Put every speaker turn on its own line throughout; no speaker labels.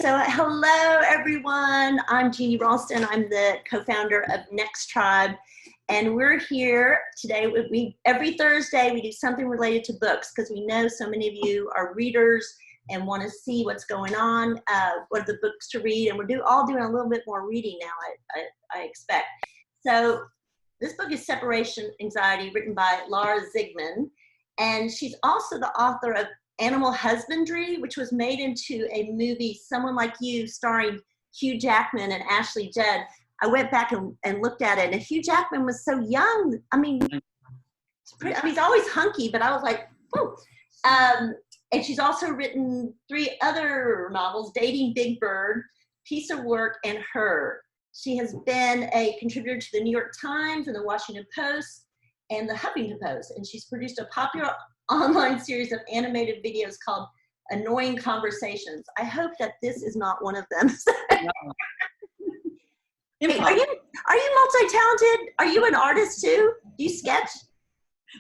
So hello everyone, I'm Jeannie Ralston. I'm the co-founder of NextTribe, and we're here today. Every Thursday we do something related to books because we know so many of you are readers and want to see what's going on, what are the books to read, and we're all doing a little bit more reading now, I expect. So this book is Separation Anxiety, written by Zigman, and she's also the author of Animal Husbandry, which was made into a movie, Someone Like You, starring Hugh Jackman and Ashley Judd. I went back and looked at it, and Hugh Jackman was so young. I mean, he's always hunky, but I was like, whoa. And she's also written 3 other novels, Dating Big Bird, Piece of Work, and Her. She has been a contributor to the New York Times and the Washington Post and the Huffington Post, and she's produced a popular online series of animated videos called Annoying Conversations. I hope that this is not one of them. Hey, are you multi-talented? Are you an artist too? Do you sketch?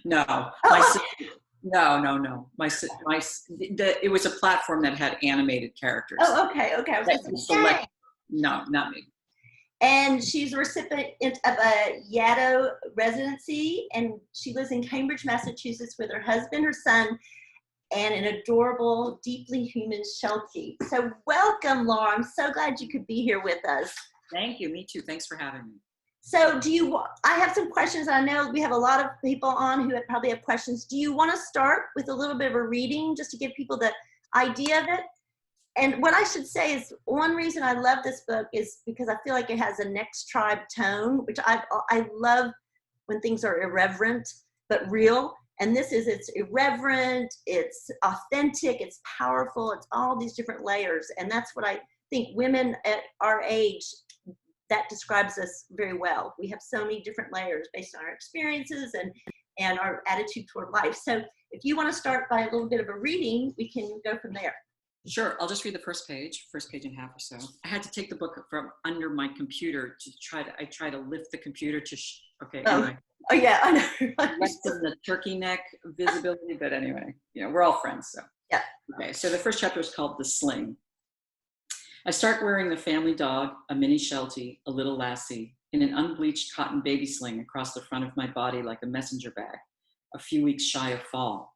No.
Oh.
No. It was a platform that had animated characters.
Oh, okay. I was gonna say,
no, not me.
And she's a recipient of a Yaddo residency, and she lives in Cambridge, Massachusetts with her husband, her son, and an adorable, deeply human Sheltie. So welcome, Laura. I'm so glad you could be here with us.
Thank you. Me too. Thanks for having me.
So I have some questions. I know we have a lot of people on who probably have questions. Do you want to start with a little bit of a reading just to give people the idea of it? And what I should say is, one reason I love this book is because I feel like it has a NextTribe tone, which I love when things are irreverent but real. And it's irreverent, it's authentic, it's powerful, it's all these different layers. And that's what I think women at our age, that describes us very well. We have so many different layers based on our experiences and our attitude toward life. So if you want to start by a little bit of a reading, we can go from there.
Sure, I'll just read the first page and a half or so. I had to take the book from under my computer to I try to lift the computer to, okay, anyway.
Oh yeah, I know.
Less than the turkey neck visibility, but anyway, we're all friends, so.
Yeah.
Okay, so the first chapter is called The Sling. I start wearing the family dog, a mini Sheltie, a little lassie, in an unbleached cotton baby sling across the front of my body like a messenger bag, a few weeks shy of fall.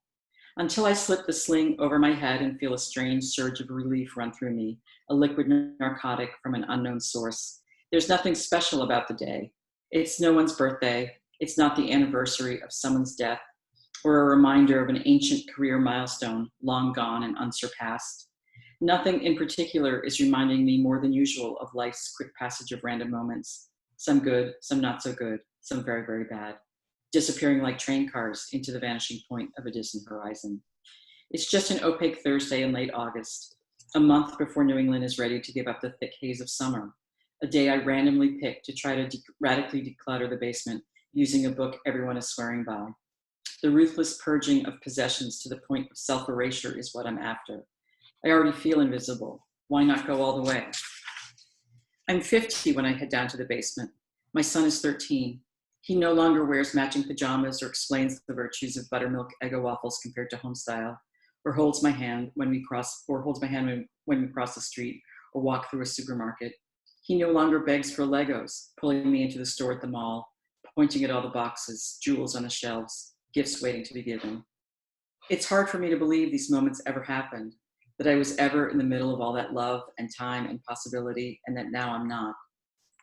Until I slip the sling over my head and feel a strange surge of relief run through me, a liquid narcotic from an unknown source. There's nothing special about the day. It's no one's birthday. It's not the anniversary of someone's death or a reminder of an ancient career milestone, long gone and unsurpassed. Nothing in particular is reminding me more than usual of life's quick passage of random moments, some good, some not so good, some very, very bad, disappearing like train cars into the vanishing point of a distant horizon. It's just an opaque Thursday in late August, a month before New England is ready to give up the thick haze of summer, a day I randomly picked to try to radically declutter the basement using a book everyone is swearing by. The ruthless purging of possessions to the point of self-erasure is what I'm after. I already feel invisible. Why not go all the way? I'm 50 when I head down to the basement. My son is 13. He no longer wears matching pajamas or explains the virtues of buttermilk Eggo waffles compared to homestyle, or holds my hand when we cross the street or walk through a supermarket. He no longer begs for Legos, pulling me into the store at the mall, pointing at all the boxes, jewels on the shelves, gifts waiting to be given. It's hard for me to believe these moments ever happened, that I was ever in the middle of all that love and time and possibility, and that now I'm not.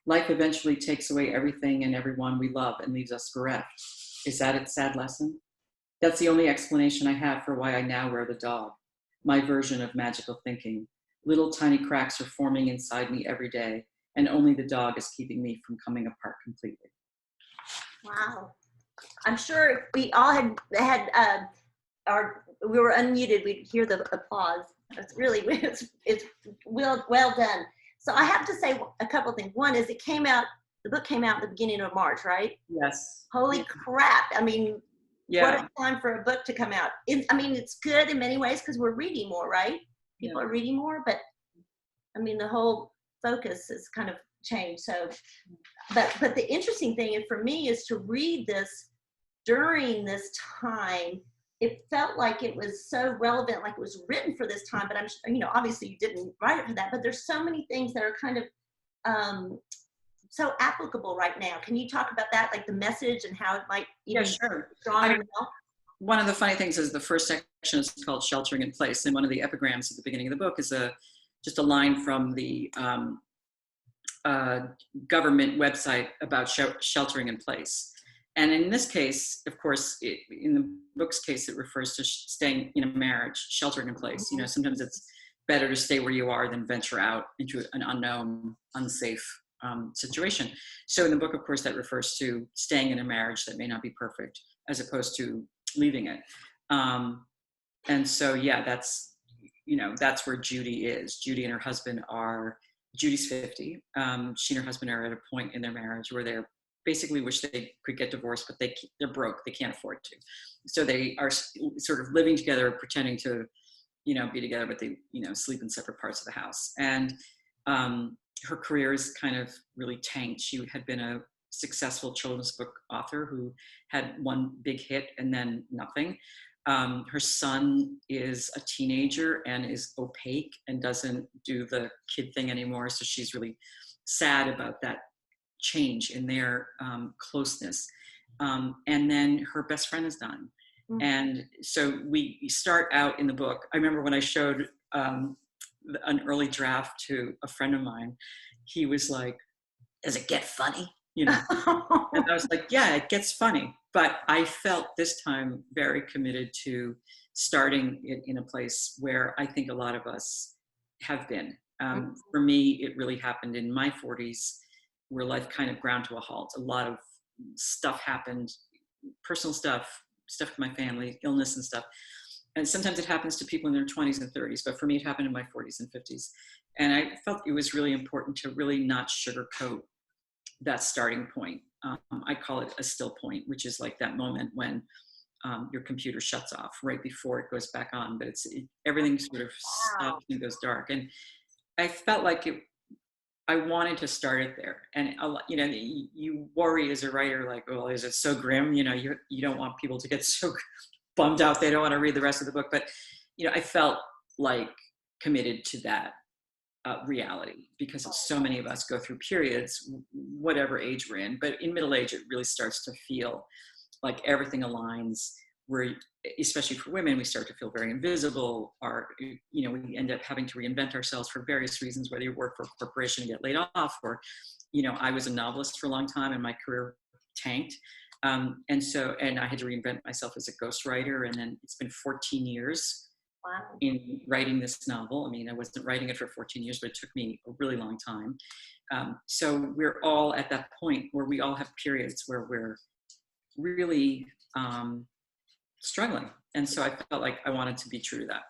Life eventually takes away everything and everyone we love and leaves us bereft. Is that its sad lesson? That's the only explanation I have for why I now wear the dog. My version of magical thinking. Little tiny cracks are forming inside me every day, and only the dog is keeping me from coming apart completely.
Wow. I'm sure if we all we were unmuted, we'd hear the applause. It's really, it's well done. So I have to say a couple of things. One is the book came out at the beginning of March, right?
Yes.
Holy crap. I mean,
yeah.
What a time for a book to come out. It's good in many ways because we're reading more, right? People are reading more, but I mean, the whole focus has kind of changed. So, but the interesting thing for me is to read this during this time it felt like it was so relevant, like it was written for this time, but obviously you didn't write it for that, but there's so many things that are kind of so applicable right now. Can you talk about that, like the message and how it might even
Yeah, sure.
stronger now?
One of the funny things is the first section is called Sheltering in Place, and one of the epigrams at the beginning of the book is just a line from the government website about sheltering in place. And in this case, of course, in the book's case, it refers to staying in a marriage, sheltering in place. You know, sometimes it's better to stay where you are than venture out into an unknown, unsafe situation. So in the book, of course, that refers to staying in a marriage that may not be perfect, as opposed to leaving it. And so, yeah, that's where Judy is. Judy and her husband Judy's 50. She and her husband are at a point in their marriage where they're basically wish they could get divorced, but they're broke. They can't afford to. So they are sort of living together, pretending to, be together, but they, sleep in separate parts of the house. And her career is kind of really tanked. She had been a successful children's book author who had one big hit and then nothing. Her son is a teenager and is opaque and doesn't do the kid thing anymore. So she's really sad about that change in their closeness. And then her best friend is done. Mm-hmm. And so we start out in the book. I remember when I showed an early draft to a friend of mine, he was like, "Does it get funny?" And I was like, "Yeah, it gets funny." But I felt this time very committed to starting it in a place where I think a lot of us have been. For me, it really happened in my 40s, where life kind of ground to a halt. A lot of stuff happened, personal stuff with my family, illness and stuff. And sometimes it happens to people in their 20s and 30s, but for me, it happened in my 40s and 50s. And I felt it was really important to really not sugarcoat that starting point. I call it a still point, which is like that moment when your computer shuts off right before it goes back on, but everything sort of stops and goes dark. And I felt like I wanted to start it there. And you worry as a writer, like, well, is it so grim? You don't want people to get so bummed out they don't want to read the rest of the book. But I felt like committed to that reality, because so many of us go through periods, whatever age we're in, but in middle age, it really starts to feel like everything aligns, where, especially for women, we start to feel very invisible, or, we end up having to reinvent ourselves for various reasons, whether you work for a corporation and get laid off, or, I was a novelist for a long time and my career tanked. And I had to reinvent myself as a ghostwriter. And then it's been 14 years in writing this novel. I mean, I wasn't writing it for 14 years, but it took me a really long time. So we're all at that point where we all have periods where we're really struggling. And so I felt like I wanted to be true to that.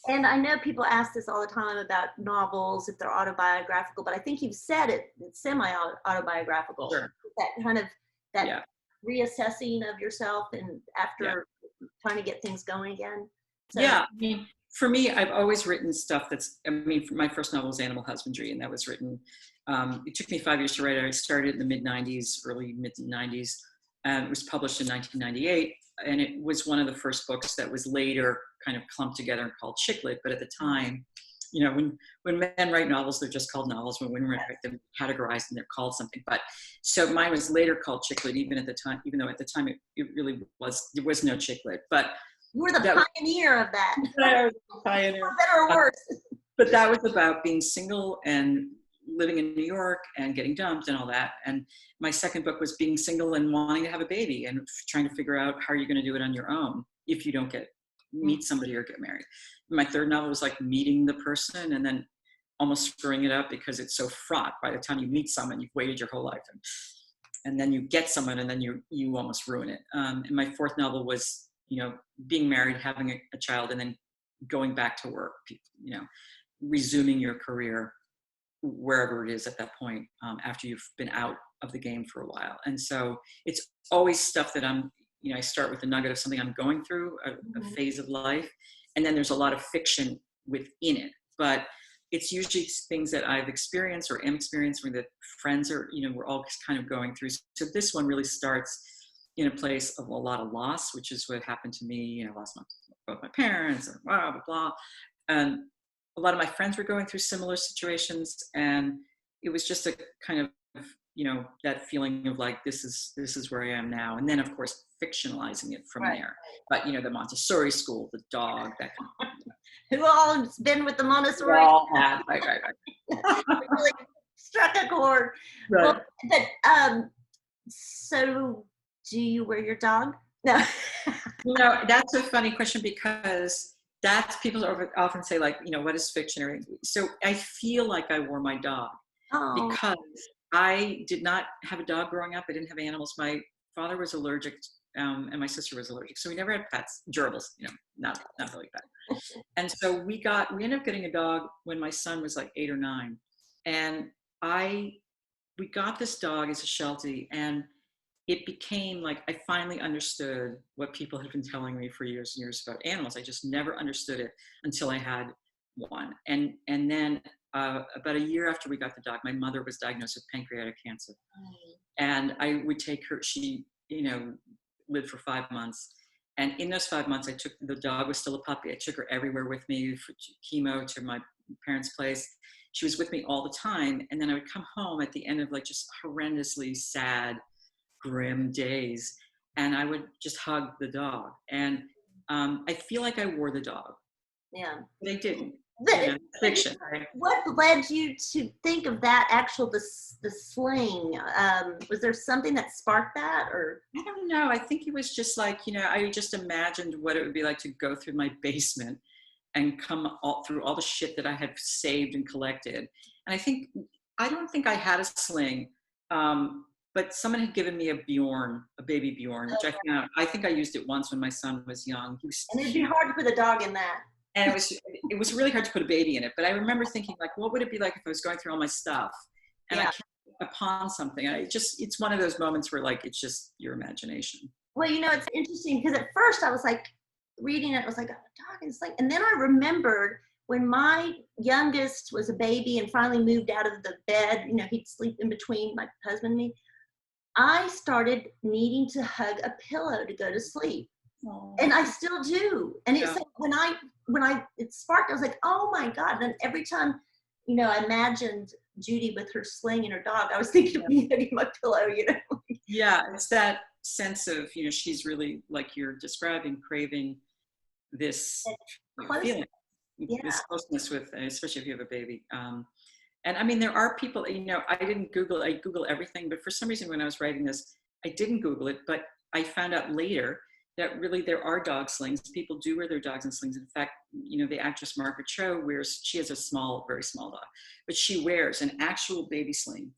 And I know people ask this all the time about novels, if they're autobiographical, but I think you've said it's semi-autobiographical.
Sure.
That kind of, reassessing of yourself and after trying to get things going again. So.
Yeah, I mean, for me, I've always written stuff my first novel was Animal Husbandry, and that was written, it took me 5 years to write it. I started in the early mid-90s, and it was published in 1998. And it was one of the first books that was later kind of clumped together and called chick lit. But at the time, when men write novels, they're just called novels. When women write them, categorized and they're called something. But so mine was later called chick lit, even though at the time it really was, there was no chick lit. But
you were the pioneer of that.
I was the pioneer.
For better or worse.
But that was about being single and living in New York and getting dumped and all that. And my second book was being single and wanting to have a baby and trying to figure out how you're going to do it on your own if you don't meet somebody or get married. My third novel was like meeting the person and then almost screwing it up because it's so fraught. By the time you meet someone, you've waited your whole life, and then you get someone and then you almost ruin it. And my fourth novel was, being married, having a child, and then going back to work, resuming your career wherever it is at that point, after you've been out of the game for a while. And so it's always stuff that I start with a nugget of something I'm going through, a phase of life, and then there's a lot of fiction within it. But it's usually things that I've experienced or am experiencing, that friends are, we're all kind of going through. So this one really starts in a place of a lot of loss, which is what happened to me. You know, I lost both my parents and blah, blah, blah. And a lot of my friends were going through similar situations. And it was just a kind of, you know, that feeling of like, this is where I am now. And then of course, fictionalizing it from there. But, you know, the Montessori school, the dog, that kind of thing.
Who all has been with the Montessori?
All have, right.
Really struck a chord.
Right.
Well, but, so do you wear your dog? No.
You know, that's a funny question because people often say like, you know, what is fiction? So I feel like I wore my dog because I did not have a dog growing up. I didn't have animals. My father was allergic, and my sister was allergic. So we never had pets, gerbils, you know, not really bad. And so we ended up getting a dog when my son was like 8 or 9. And we got this dog as a Sheltie, and it became like, I finally understood what people had been telling me for years and years about animals. I just never understood it until I had one. And then about a year after we got the dog, my mother was diagnosed with pancreatic cancer. And I would take her, she, you know, lived for 5 months. And in those 5 months, the dog was still a puppy. I took her everywhere with me for chemo, to my parents' place. She was with me all the time. And then I would come home at the end of like just horrendously sad, grim days, and I would just hug the dog. And I feel like I wore the dog.
Yeah.
But I didn't.
But
Fiction. Right?
What led you to think of that the sling? Was there something that sparked that, or?
I don't know. I think it was just like, you know, I just imagined what it would be like to go through my basement and come through all the shit that I had saved and collected. And I don't think I had a sling, but someone had given me a baby Bjorn, which I think I used it once when my son was young.
And it'd be hard to put a dog in that.
And it was really hard to put a baby in it. But I remember thinking, like, what would it be like if I was going through all my stuff and I came upon something? It's one of those moments where like, it's just your imagination.
Well, you know, it's interesting because at first I was like reading it, I was like, oh, dog and sling. And then I remembered when my youngest was a baby and finally moved out of the bed, you know, he'd sleep in between my husband and me. I started needing to hug a pillow to go to sleep. Aww. And I still do. And it's like when it sparked, I was like, oh my God. And every time, you know, I imagined Judy with her sling and her dog, I was thinking of me hugging my pillow, you know.
Yeah, it's that sense of, you know, she's really, like you're describing, craving this feeling, this closeness with, especially if you have a baby. And I mean, there are people, you know, I Google everything, but for some reason when I was writing this, I didn't Google it, but I found out later that really there are dog slings. People do wear their dogs in slings. In fact, you know, the actress Margaret Cho she has a very small dog, but she wears an actual baby sling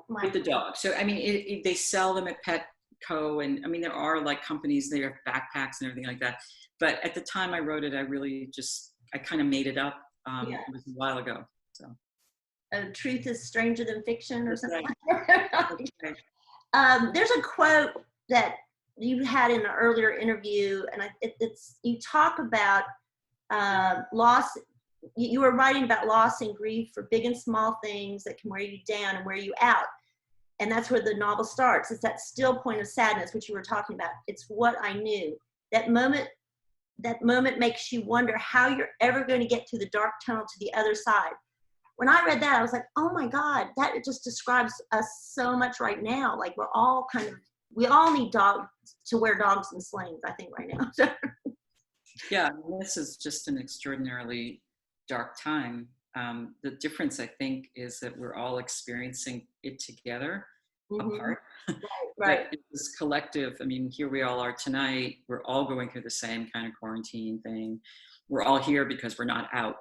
with the dog. So, I mean, they sell them at Petco, and I mean, there are like companies, they have backpacks and everything like that. But at the time I wrote it, I kind of made it up. It was a while ago, so.
Truth is stranger than fiction or something
right.
like that. There's a quote that you had in an earlier interview, and you talk about loss. You were writing about loss and grief for big and small things that can wear you down and wear you out. And that's where the novel starts. It's that still point of sadness, which you were talking about. It's what I knew. That moment makes you wonder how you're ever going to get to the dark tunnel to the other side. When I read that, I was like, oh my God, that just describes us so much right now. Like we all need dogs to wear dogs and slings, I think, right now.
Yeah, this is just an extraordinarily dark time. The difference, I think, is that we're all experiencing it together, apart.
Right.
But it was collective. I mean, here we all are tonight. We're all going through the same kind of quarantine thing. We're all here because we're not out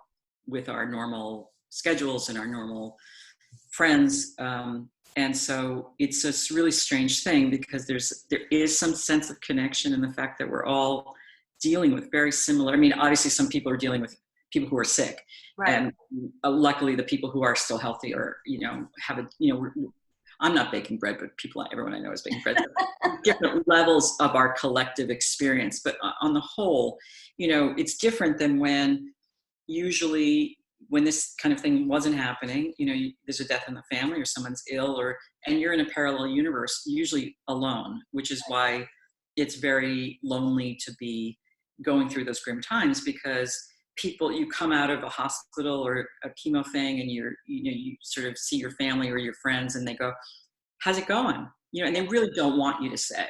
with our normal schedules and our normal friends. And so it's a really strange thing because there is some sense of connection in the fact that we're all dealing with very similar, I mean, obviously some people are dealing with people who are sick. Right. And luckily the people who are still healthy or, you know, I'm not baking bread, but everyone I know is baking bread. Different levels of our collective experience. But on the whole, you know, it's different than when usually when this kind of thing wasn't happening, there's a death in the family or someone's ill, and you're in a parallel universe, usually alone, which is why it's very lonely to be going through those grim times, because you come out of a hospital or a chemo thing, and you sort of see your family or your friends, and they go, how's it going? And they really don't want you to say,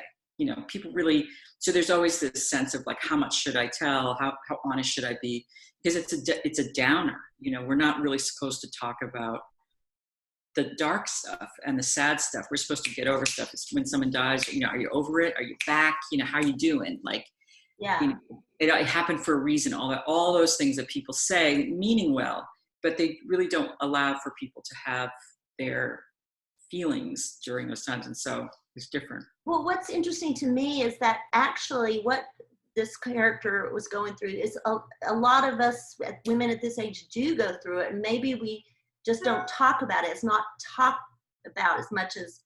people really, so there's always this sense of like, how much should I tell? How honest should I be? Because it's a downer. We're not really supposed to talk about the dark stuff and the sad stuff. We're supposed to get over stuff. It's when someone dies, are you over it? Are you back? How are you doing? Like,
yeah,
it happened for a reason. All those things that people say, meaning well, but they really don't allow for people to have their feelings during those times. And so it's different.
Well, what's interesting to me is that actually what this character was going through is a lot of us women at this age do go through it, and maybe we just don't talk about it. It's not talked about as much as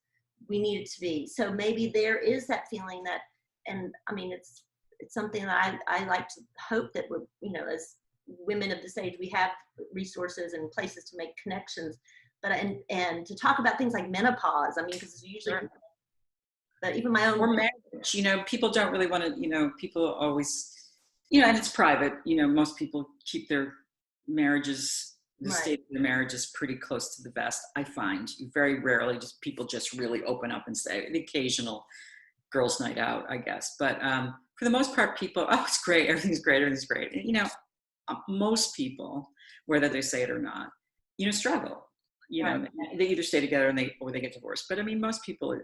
we need it to be. So maybe there is that feeling that, and I mean, it's something that I like to hope that we're, as women of this age, we have resources and places to make connections, but and to talk about things like menopause. I mean, because it's usually,
sure.
But even my own,
or marriage, people don't really want to, people always, and it's private, most people keep their marriages, the
right.
state of the marriage is pretty close to the vest. I find very rarely people just really open up and say, the occasional girls' night out, I guess. But for the most part, people, oh, it's great, everything's great. And, most people, whether they say it or not, struggle.
Right.
They either stay together or they get divorced. But I mean, most people,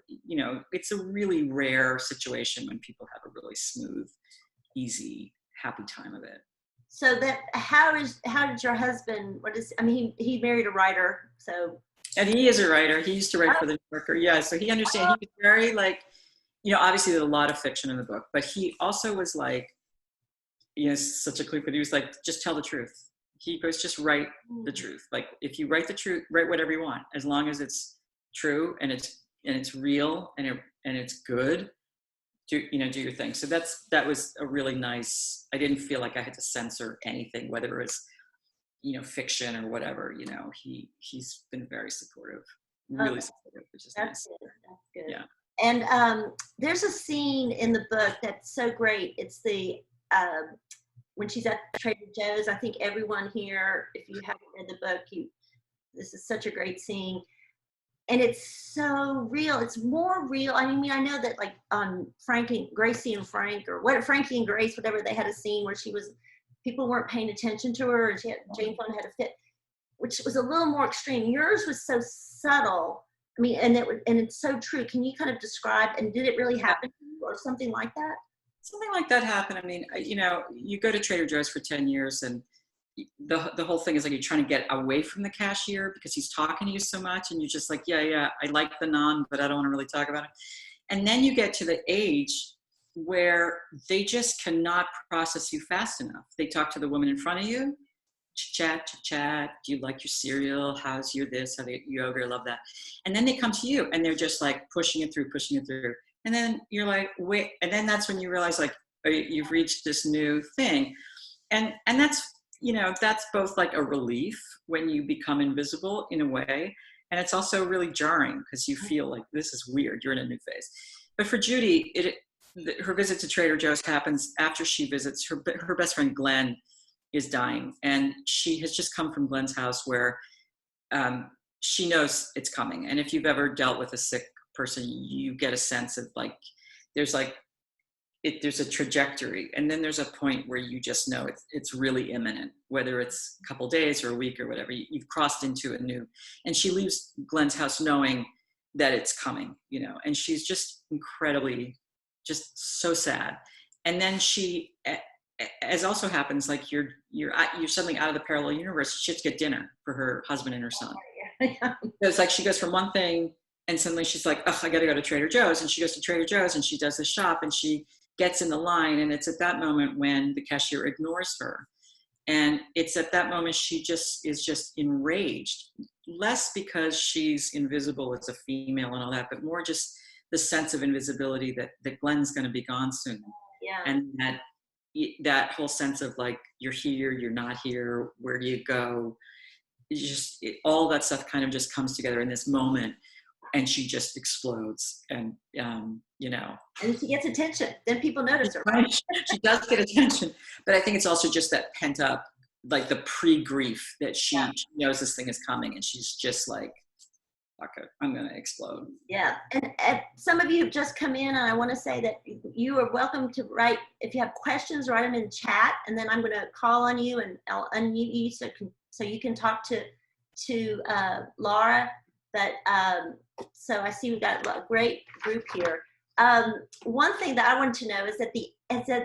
it's a really rare situation when people have a really smooth, easy, happy time of it.
So that, how did your husband, he married a writer, so.
And he is a writer. He used to write for the New Yorker. Yeah. So he understands. He was very obviously there's a lot of fiction in the book, but he also was like, such a clip, but he was like, just tell the truth. He goes, just write the truth. Like, if you write the truth, write whatever you want, as long as it's true and it's real and it's good. Do your thing. So that was a really nice. I didn't feel like I had to censor anything, whether it was fiction or whatever. He's been very supportive, really supportive, which is nice.
That's good.
Yeah.
And there's a scene in the book that's so great. It's the when she's at Trader Joe's. I think everyone here, if you haven't read the book, this is such a great scene. And it's so real. It's more real. I mean, I know that like Gracie and Frank, or what, Frankie and Grace, whatever, they had a scene where people weren't paying attention to her, and Jane Fonda had a fit, which was a little more extreme. Yours was so subtle. I mean, and it's so true. Can you kind of describe, and did it really happen to you or something like that?
Something like that happened. I mean, you go to Trader Joe's for 10 years and the whole thing is like, you're trying to get away from the cashier because he's talking to you so much, and you're just like, yeah, I like the naan, but I don't want to really talk about it. And then you get to the age where they just cannot process you fast enough. They talk to the woman in front of you, chit chat. Do you like your cereal? How's your this? How your yogurt? I love that. And then they come to you and they're just like pushing it through. And then you're like, wait. And then that's when you realize like, you've reached this new thing. And that's, that's both like a relief when you become invisible in a way. And it's also really jarring because you feel like this is weird. You're in a new phase. But for Judy, her visit to Trader Joe's happens after she visits her best friend, Glenn, is dying. And she has just come from Glenn's house where she knows it's coming. And if you've ever dealt with a sick person, you get a sense of like, there's a trajectory. And then there's a point where you just know it's really imminent, whether it's a couple days or a week or whatever. You've crossed into a new, and she leaves Glenn's house knowing that it's coming, and she's just incredibly, just so sad. And then she, as also happens, like you're suddenly out of the parallel universe. She has to get dinner for her husband and her son. So it's like she goes from one thing and suddenly she's like, oh, I got to go to Trader Joe's. And she goes to Trader Joe's and she does the shop and she gets in the line. And it's at that moment when the cashier ignores her. And it's at that moment she is just enraged, less because she's invisible as a female and all that, but more just the sense of invisibility that Glenn's going to be gone soon.
Yeah.
And that whole sense of like, you're here, you're not here, where do you go? all that stuff kind of just comes together in this moment, and she just explodes, and you know.
And she gets attention. Then people notice her.
Right? She does get attention, but I think it's also just that pent up, like the pre-grief that she knows this thing is coming, and she's just like, fuck it, I'm gonna explode.
Yeah, and some of you have just come in, and I want to say that you are welcome to write, if you have questions, write them in chat, and then I'm going to call on you and I'll unmute you so you can talk to Laura. But so I see we've got a great group here. One thing that I wanted to know is at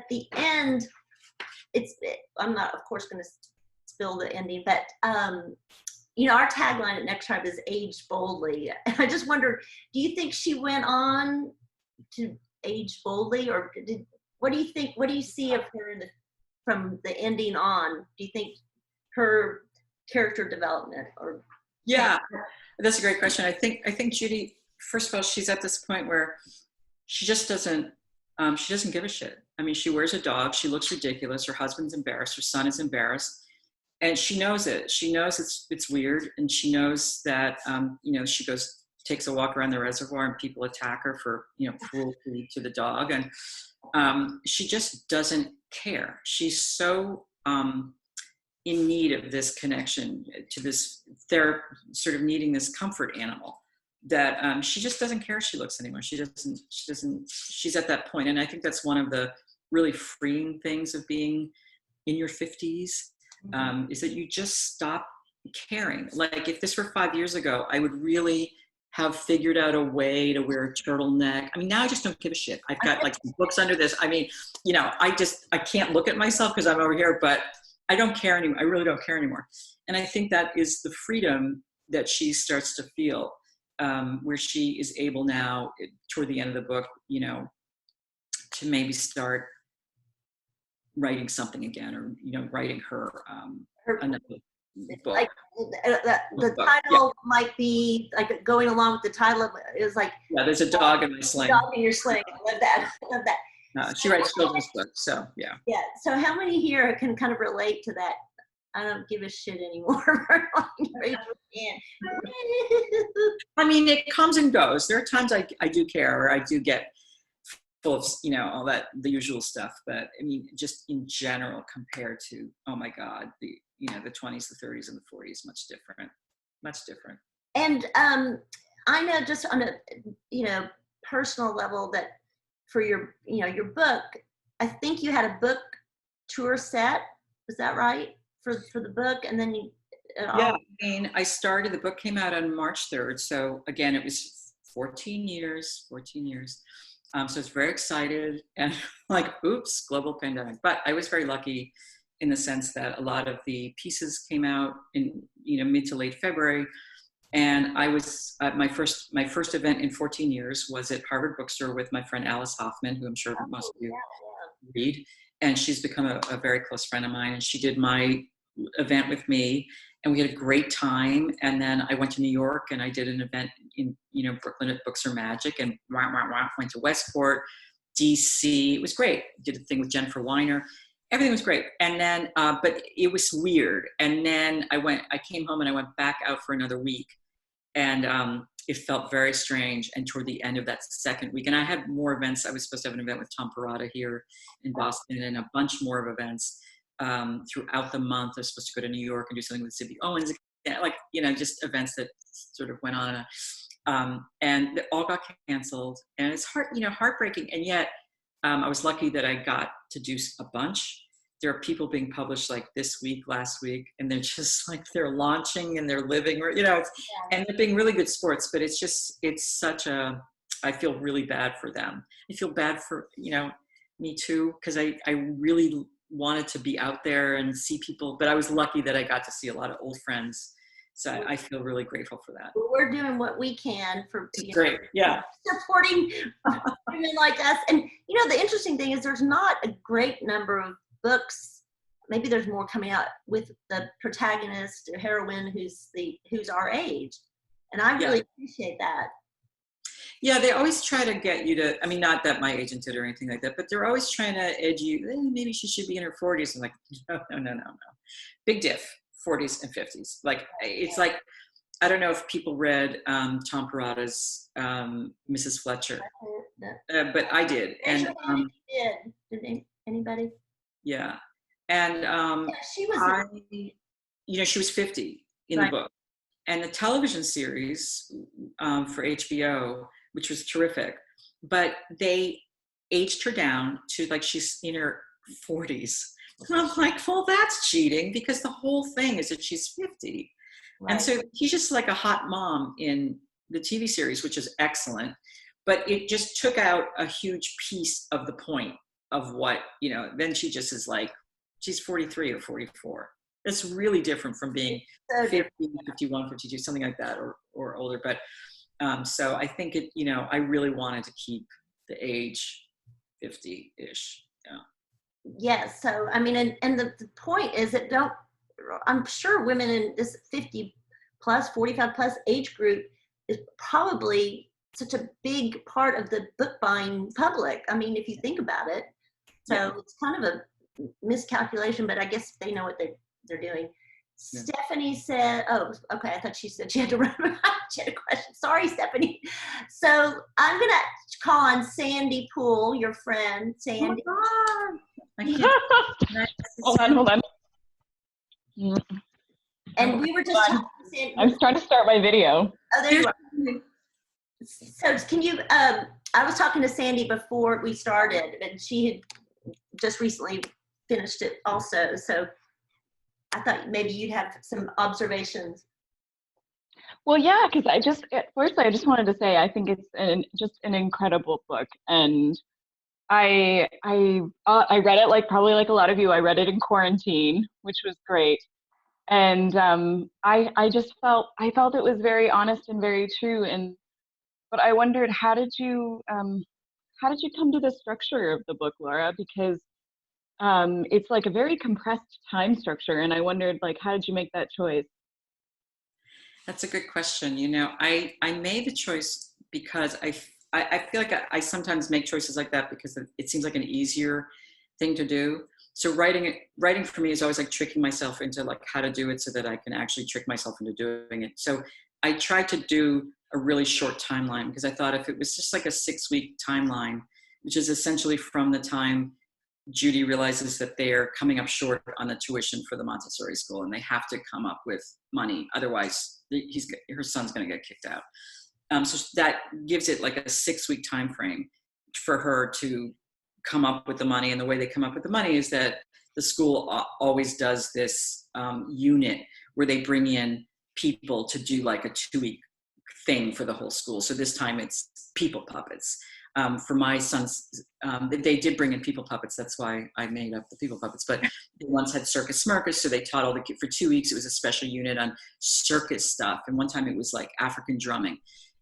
the end, I'm not, of course, going to spill the ending, but you know, our tagline at Next Tribe is "Age Boldly." And I just wondered, do you think she went on to age boldly, or what do you think? What do you see of her from the ending on? Do you think her character development, or?
Yeah, that's a great question. I think Judy, first of all, she's at this point where she just doesn't give a shit. I mean, she wears a dog. She looks ridiculous. Her husband's embarrassed. Her son is embarrassed. And she knows it. She knows it's weird. And she knows that, you know, she takes a walk around the reservoir and people attack her for, you know, cruelty to the dog. And she just doesn't care. She's so in need of this connection to this, they're sort of needing this comfort animal that she just doesn't care if she looks anymore. She's at that point. And I think that's one of the really freeing things of being in your 50s, is that you just stop caring. Like if this were 5 years ago, I would really have figured out a way to wear a turtleneck. I mean, now I just don't give a shit. I've got like some books under this. I mean, you know, I can't look at myself because I'm over here, but I don't care anymore. I really don't care anymore. And I think that is the freedom that she starts to feel, where she is able now, toward the end of the book, you know, to maybe start writing something again, or, you know, writing her another book.
Like the title might be like going along with the title. It was like,
yeah, there's a dog in my sling.
Dog in your sling. I love that. I love that.
She writes children's books, so yeah.
Yeah. So how many here can kind of relate to that? I don't give a shit anymore.
I mean, it comes and goes. There are times I do care, or I do get full of, you know, all that, the usual stuff. But I mean, just in general, compared to, oh my God, the 20s, the 30s, and the 40s, much different.
And I know, just on a, you know, personal level, that for your, you know, your book, I think you had a book tour set. Is that right? For the book, and then you.
Yeah, I mean, the book came out on March 3rd. So again, it was 14 years. So I was very excited, and like, oops, global pandemic. But I was very lucky in the sense that a lot of the pieces came out in, you know, mid to late February. And I was my first event in 14 years was at Harvard Bookstore with my friend Alice Hoffman, who I'm sure most of you read. And she's become a very close friend of mine. And she did my event with me, and we had a great time. And then I went to New York, and I did an event in, you know, Brooklyn at Books Are Magic, and went to Westport, DC. It was great. Did a thing with Jennifer Weiner. Everything was great. And then, but it was weird. And then I came home and I went back out for another week, and it felt very strange. And toward the end of that second week, and I had more events. I was supposed to have an event with Tom Perrotta here in Boston, and a bunch more of events throughout the month. I was supposed to go to New York and do something with Zibby Owens, like, you know, just events that sort of went on. And they all got canceled, and it's heartbreaking. And yet I was lucky that I got to do a bunch. There are people being published like this week, last week, and they're just like, they're launching and they're living, or, you know, and they're being really good sports. But it's such I feel really bad for them. I feel bad for, you know, me too, because I really wanted to be out there and see people, but I was lucky that I got to see a lot of old friends. So I feel really grateful for that.
We're doing what we can for
great, yeah,
supporting women like us. And you know, the interesting thing is there's not a great number of books. Maybe there's more coming out with the protagonist or heroine who's our age, and I really appreciate that.
Yeah, they always try to get you to, I mean, not that my agent did or anything like that, but they're always trying to edge you. Maybe she should be in her 40s. I'm like, no. Big diff. 40s and 50s. Like, it's like, I don't know if people read Tom Perrotta's Mrs. Fletcher, but I did. And
did anybody?
yeah. And
She was,
she was 50 in the book. And the television series for HBO, which was terrific, but they aged her down to like she's in her 40s. And I'm like, well, that's cheating, because the whole thing is that she's 50. Right. And so she's just like a hot mom in the TV series, which is excellent, but it just took out a huge piece of the point of what, then she just is like, she's 43 or 44. It's really different from being 50, 51, 52, something like that, or older. But so I think it, I really wanted to keep the age 50-ish. Yeah.
Yes. So, I mean, and the point is that I'm sure women in this 50 plus, 45 plus age group is probably such a big part of the book buying public. I mean, if you think about it. So it's kind of a miscalculation, but I guess they know what they're doing. Yeah. Stephanie said, oh, okay, I thought she said she had to run. She had a question. Sorry, Stephanie. So I'm going to call on Sandy Poole, your friend, Sandy.
Oh
hold on.
And we were just talking to Sandy.
I'm trying to start my video.
Oh, there you are. So can you, I was talking to Sandy before we started, and she had just recently finished it also. So I thought maybe you'd have some observations.
Well, yeah, because I just wanted to say I think it's just an incredible book, and I read it probably like a lot of you. I read it in quarantine, which was great, and I felt it was very honest and very true. But I wondered, how did you come to the structure of the book, Laura? Because it's like a very compressed time structure, and I wondered, how did you make that choice?
That's a good question. I made the choice because I feel like I sometimes make choices like that because it seems like an easier thing to do. So writing for me is always like tricking myself into how to do it so that I can actually trick myself into doing it. So I tried to do a really short timeline because I thought if it was just like a 6-week timeline, which is essentially from the time Judy realizes that they're coming up short on the tuition for the Montessori school and they have to come up with money. Otherwise, her son's going to get kicked out. So that gives it like a 6-week time frame for her to come up with the money. And the way they come up with the money is that the school always does this unit where they bring in people to do like a 2-week thing for the whole school. So this time it's people puppets. For my sons, they did bring in people puppets. That's why I made up the people puppets. But they once had circus smirkus, so they taught all the kids for 2 weeks. It was a special unit on circus stuff. And one time it was like African drumming.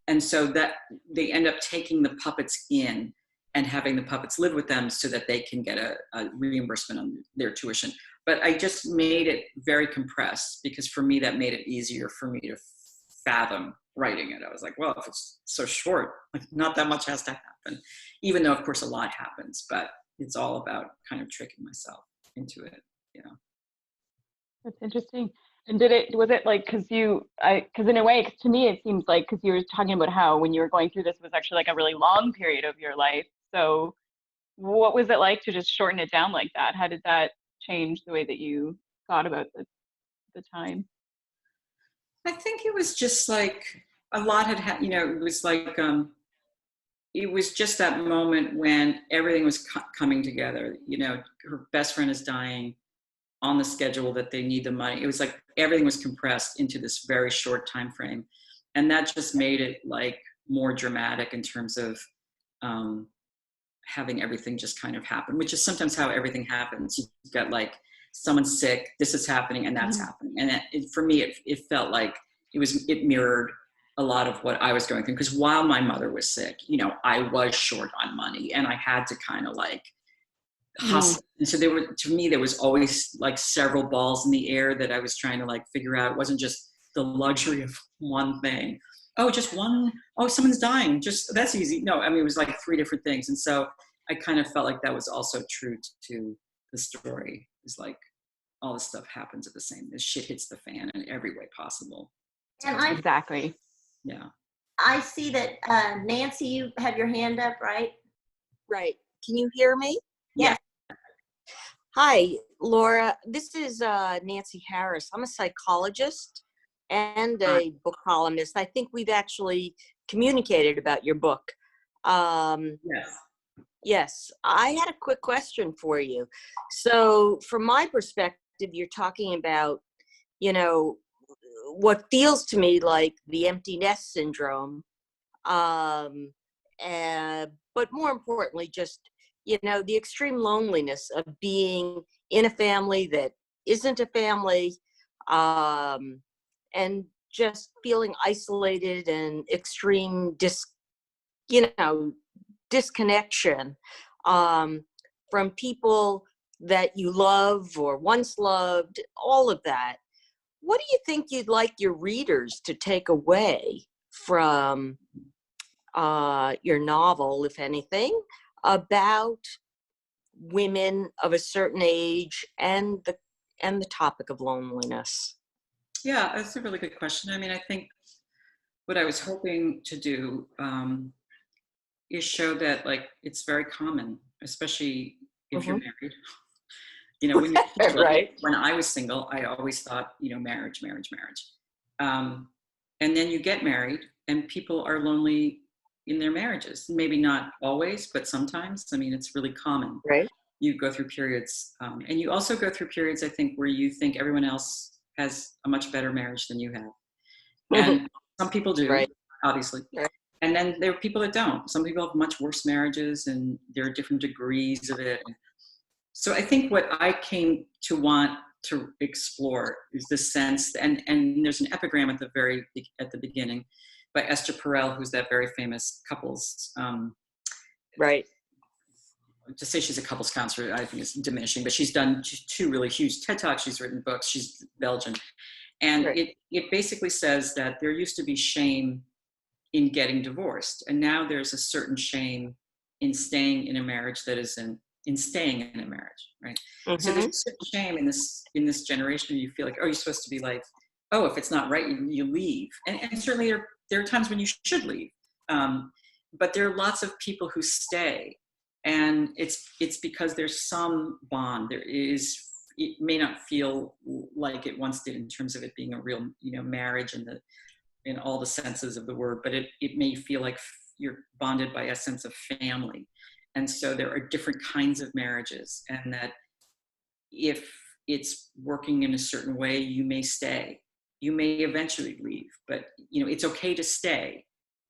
And so that they end up taking the puppets in and having the puppets live with them so that they can get a reimbursement on their tuition. But I just made it very compressed because for me, that made it easier for me to fathom writing it. I was like, well, if it's so short, not that much has to happen, even though of course a lot happens, but it's all about kind of tricking myself into it.
That's interesting. And was it like, because in a way, to me, it seems like, because you were talking about how when you were going through this was actually like a really long period of your life. So what was it like to just shorten it down like that? How did that change the way that you thought about the time?
I think it was just like a lot had happened, it was like, it was just that moment when everything was coming together. Her best friend is dying on the schedule that they need the money. It was like everything was compressed into this very short time frame. And that just made it like more dramatic in terms of having everything just kind of happen, which is sometimes how everything happens. You've got like someone's sick, this is happening, and that's happening. And for me, it felt like it mirrored a lot of what I was going through. Because while my mother was sick, I was short on money and I had to kind of like hustle. And so there was always like several balls in the air that I was trying to like figure out. It wasn't just the luxury of one thing. Oh, just one. Oh, someone's dying. That's easy. No, I mean, it was like 3 different things. And so I kind of felt like that was also true to the story. It's like all this stuff happens at the same, this shit hits the fan in every way possible.
And
Exactly.
Yeah.
I see that Nancy, you have your hand up, right?
Right. Can you hear me?
Yes.
Hi, Laura. This is Nancy Harris. I'm a psychologist and a book columnist. I think we've actually communicated about your book.
Yes.
Yes. I had a quick question for you. So from my perspective, you're talking about, you know, what feels to me like the empty nest syndrome. But more importantly, just, you know, the extreme loneliness of being in a family that isn't a family, and just feeling isolated and extreme disconnection from people that you love or once loved, all of that. What do you think you'd like your readers to take away from your novel, if anything, about women of a certain age and the topic of loneliness?
Yeah, that's a really good question. I mean, I think what I was hoping to do is show that, like, it's very common, especially if you're married. You know, when you're single,
Right.
when I was single, I always thought, you know, marriage. And then you get married and people are lonely in their marriages. Maybe not always, but sometimes. I mean, it's really common.
Right.
You go through periods, and you also go through periods, I think, where you think everyone else has a much better marriage than you have. And some people do,
Right.
obviously.
Right.
And then there are people that don't. Some people have much worse marriages, and there are different degrees of it. So I think what I came to want to explore is this sense, and there's an epigram at the beginning by Esther Perel, who's that very famous couples.
Right.
To say she's a couples counselor, I think is diminishing, but she's done two really huge TED Talks. She's written books. She's Belgian. And it basically says that there used to be shame in getting divorced. And now there's a certain shame in staying in a marriage that isn't, in staying in a marriage, right? So there's a certain shame in this generation. You feel like, oh, you're supposed to be like, oh, if it's not right, you leave. And certainly there are times when you should leave. But there are lots of people who stay. And it's because there's some bond. It may not feel like it once did in terms of it being a real, you know, marriage in all the senses of the word, but it may feel like you're bonded by a sense of family. And so there are different kinds of marriages, and that if it's working in a certain way, you may stay. You may eventually leave, but you know, it's okay to stay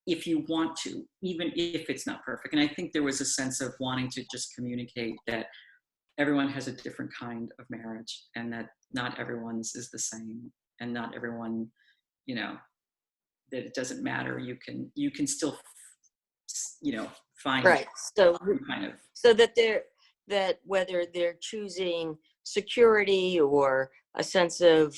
if you want to, even if it's not perfect. And I think there was a sense of wanting to just communicate that everyone has a different kind of marriage, and that not everyone's is the same, and not everyone, you know, that it doesn't matter. You can still, you know, find
So
kind of,
so that whether they're choosing security or a sense of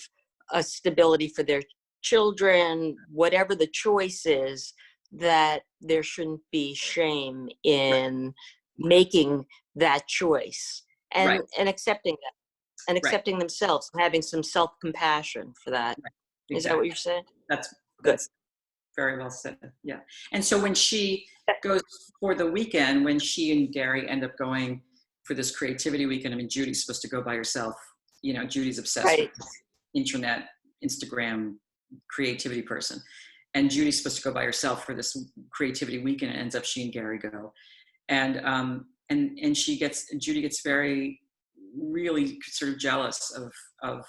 a stability for their children, whatever the choice is, that there shouldn't be shame in making that choice and accepting that and accepting themselves and having some self-compassion for that.
Exactly.
Is that what you're saying?
That's very well said. Yeah. And so when she goes for the weekend, when she and Gary end up going for this creativity weekend, I mean, Judy's supposed to go by herself. You know, Judy's obsessed with internet, Instagram, creativity person. And Judy's supposed to go by herself for this creativity weekend, and ends up she and Gary go. And Judy gets really sort of jealous of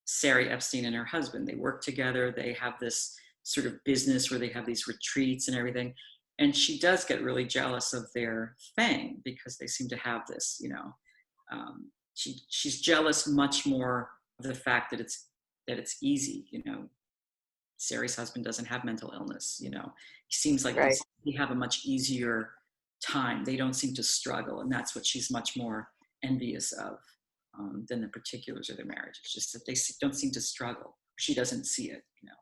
Sari Epstein and her husband. They work together. They have this sort of business where they have these retreats and everything. And she does get really jealous of their thing because they seem to have this, you know, she's jealous much more of the fact that it's easy, you know. Sari's husband doesn't have mental illness, you know. He seems like they have a much easier time. They don't seem to struggle. And that's what she's much more envious of than the particulars of their marriage. It's just that they don't seem to struggle. She doesn't see it, you know.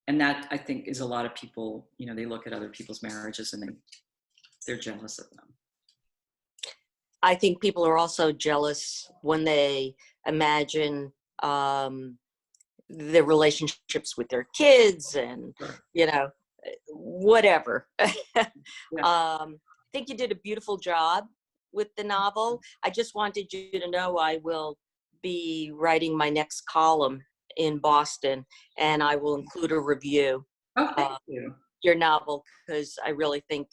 And that, I think, is a lot of people, you know, they look at other people's marriages and they're jealous of them.
I think people are also jealous when they imagine the relationships with their kids and,
Sure.
you know, whatever.
Yeah.
I think you did a beautiful job with the novel. I just wanted you to know I will be writing my next column in Boston, and I will include a review
Oh, thank
of
you.
your novel, because I really think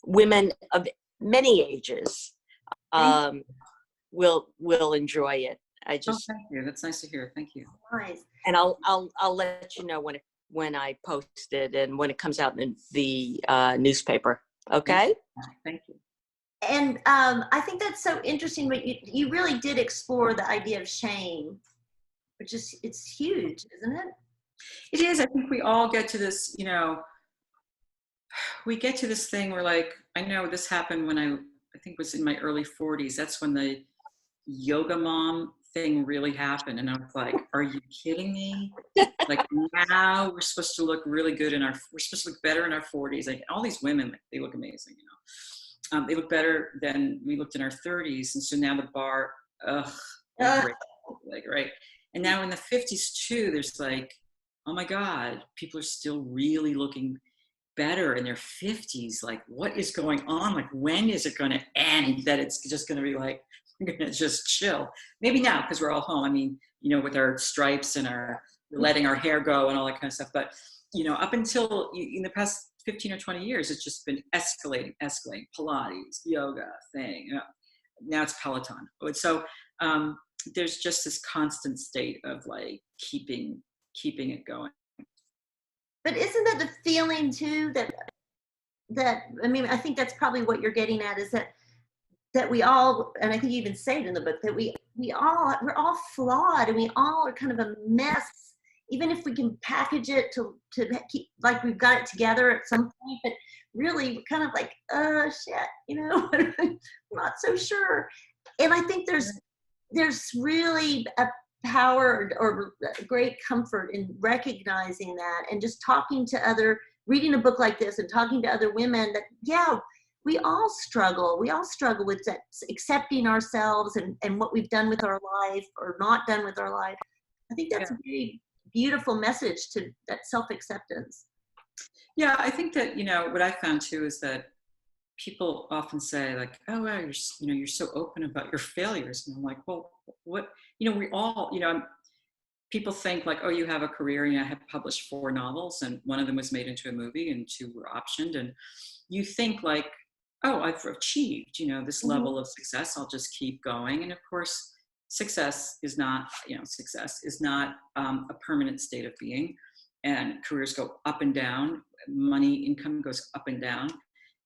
women of many ages will enjoy it. I
Oh,
just,
thank you. That's nice to hear. Thank you.
Nice.
and I'll let you know when I post it and when it comes out in the newspaper. Okay.
Thank you.
And I think that's so interesting, but you really did explore the idea of shame, which is, it's huge, isn't it?
It is. I think we all get to this, we get to this thing where, like, I know this happened when I think it was in my early 40s. That's when the yoga mom thing really happened. And I was like, are you kidding me? Like, now we're supposed to look really good we're supposed to look better in our 40s. Like, all these women, like, they look amazing, they look better than we looked in our 30s. And so now the bar, like, right. And now in the 50s too, there's like, oh my God, people are still really looking better in their 50s. Like, what is going on? Like, when is it going to end that it's just going to be like, we're going to just chill? Maybe now, because we're all home. I mean, with our stripes and our letting our hair go and all that kind of stuff. But, up until in the past 15 or 20 years, it's just been escalating, Pilates, yoga thing. Now it's Peloton. So there's just this constant state of like keeping it going.
But isn't that the feeling too, that I mean, I think that's probably what you're getting at, is that we all, and I think you even say it in the book, that we're all flawed, and we all are kind of a mess, even if we can package it to keep like we've got it together at some point, but really we're kind of like, shit, I'm not so sure. And I think there's really a power or great comfort in recognizing that, and just reading a book like this and talking to other women that, we all struggle with that, accepting ourselves and what we've done with our life or not done with our life. I think that's a very beautiful message to that self-acceptance.
Yeah, I think that, what I found too is that people often say like, oh, wow, you're so open about your failures. And I'm like, well, what, we all, people think like, oh, you have a career. I have published 4 novels, and one of them was made into a movie and 2 were optioned. And you think like, oh, I've achieved, this level of success. I'll just keep going. And of course, success is not a permanent state of being, and careers go up and down. Money, income goes up and down.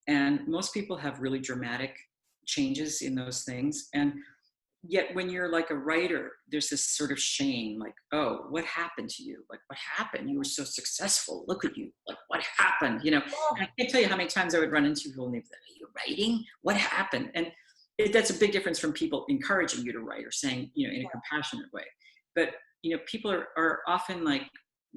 And most people have really dramatic changes in those things. And yet when you're like a writer, there's this sort of shame, like, oh, what happened to you? Like, what happened? You were so successful. Look at you. Like, what happened? And I can't tell you how many times I would run into people and they'd be like, are you writing? What happened? And that's a big difference from people encouraging you to write or saying, in a compassionate way. But, people are often like,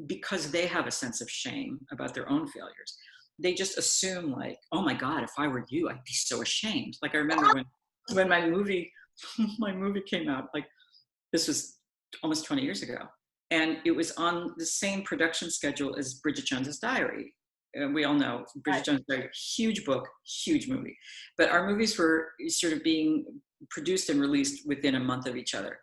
because they have a sense of shame about their own failures, they just assume like, oh my God, if I were you, I'd be so ashamed. Like, I remember when my movie came out, like, this was almost 20 years ago, and it was on the same production schedule as Bridget Jones's Diary. And we all know Bridget Jones's Diary, huge book, huge movie. But our movies were sort of being produced and released within a month of each other.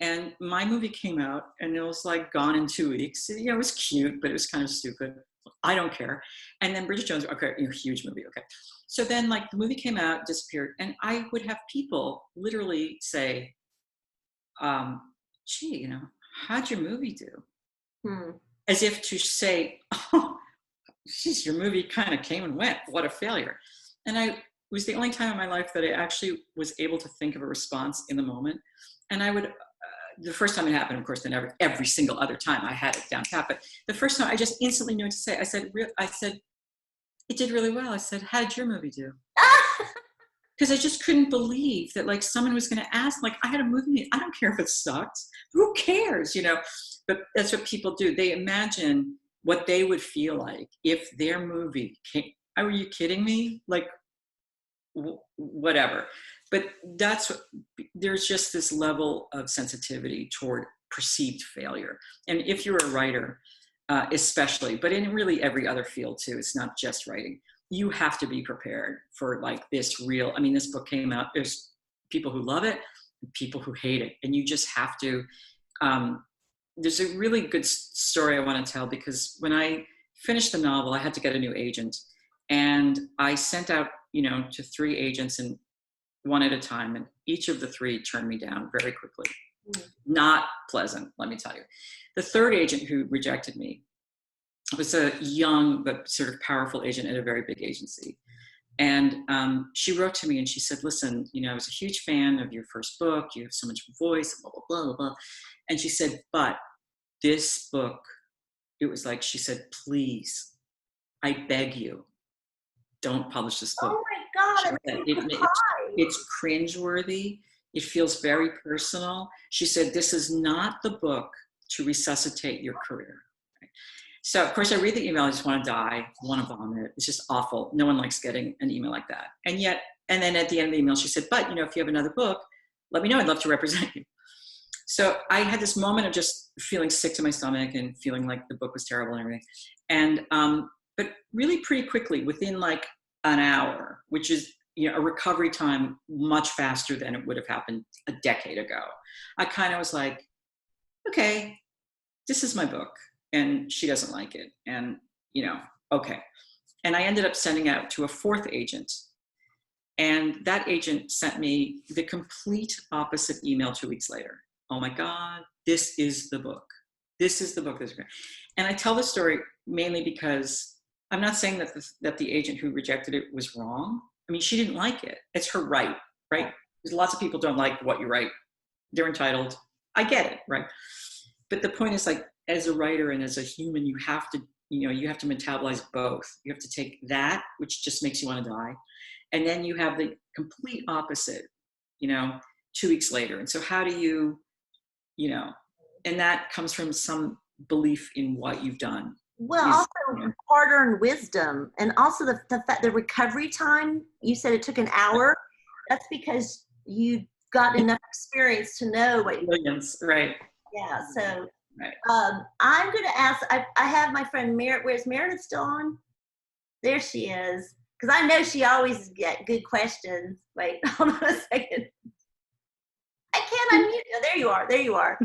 And my movie came out and it was like gone in 2 weeks. It was cute, but it was kind of stupid. I don't care. And then Bridget Jones, okay, huge movie, okay. So then like the movie came out, disappeared, and I would have people literally say, gee, how'd your movie do? As if to say, oh, geez, your movie kind of came and went. What a failure. And it was the only time in my life that I actually was able to think of a response in the moment. And I would, the first time it happened, of course, then every single other time I had it down pat. But the first time I just instantly knew what to say. I said, it did really well. I said, how did your movie do? Because I just couldn't believe that like someone was going to ask, like, I had a movie. I don't care if it sucked. Who cares, But that's what people do. They imagine what they would feel like if their movie came. Are you kidding me? Like, whatever. But there's just this level of sensitivity toward perceived failure. And if you're a writer, especially, but in really every other field too, it's not just writing, you have to be prepared for like this real, I mean, this book came out, there's people who love it, and people who hate it. And you just have to, there's a really good story I want to tell, because when I finished the novel, I had to get a new agent. And I sent out, to 3 agents, and one at a time. And each of the 3 turned me down very quickly. Not pleasant, let me tell you. The 3rd agent who rejected me was a young but sort of powerful agent at a very big agency. And she wrote to me and she said, listen, I was a huge fan of your first book. You have so much voice, blah, blah, blah, blah, blah. And she said, but this book, it was like, she said, please, I beg you, don't publish this book.
Oh my God.
It's cringeworthy. It feels very personal. She said, this is not the book to resuscitate your career. Right? So of course I read the email, I just want to die, I want to vomit. It's just awful. No one likes getting an email like that. And then at the end of the email, she said, but if you have another book, let me know, I'd love to represent you. So I had this moment of just feeling sick to my stomach and feeling like the book was terrible and everything. And, but really pretty quickly, within like an hour, which is, a recovery time much faster than it would have happened a decade ago, I kind of was like, okay, this is my book and she doesn't like it. And, okay. And I ended up sending out to a 4th agent. And that agent sent me the complete opposite email 2 weeks later. Oh my God, this is the book. This is the book. And I tell the story mainly because I'm not saying that the agent who rejected it was wrong. I mean, she didn't like it. It's her right? Because lots of people don't like what you write. They're entitled. I get it, right? But the point is, like, as a writer and as a human, you have to metabolize both. You have to take that, which just makes you want to die. And then you have the complete opposite, 2 weeks later. And so how do you, and that comes from some belief in what you've done.
Well, also hard-earned wisdom, and also the recovery time. You said it took an hour. That's because you got enough experience to know what you.
Brilliance, right?
Yeah. So,
right.
I'm going to ask. I have my friend Meredith. Where's Meredith still on? There she is. Because I know she always get good questions. Wait, hold on a second. I can't unmute you. There you are. There you are.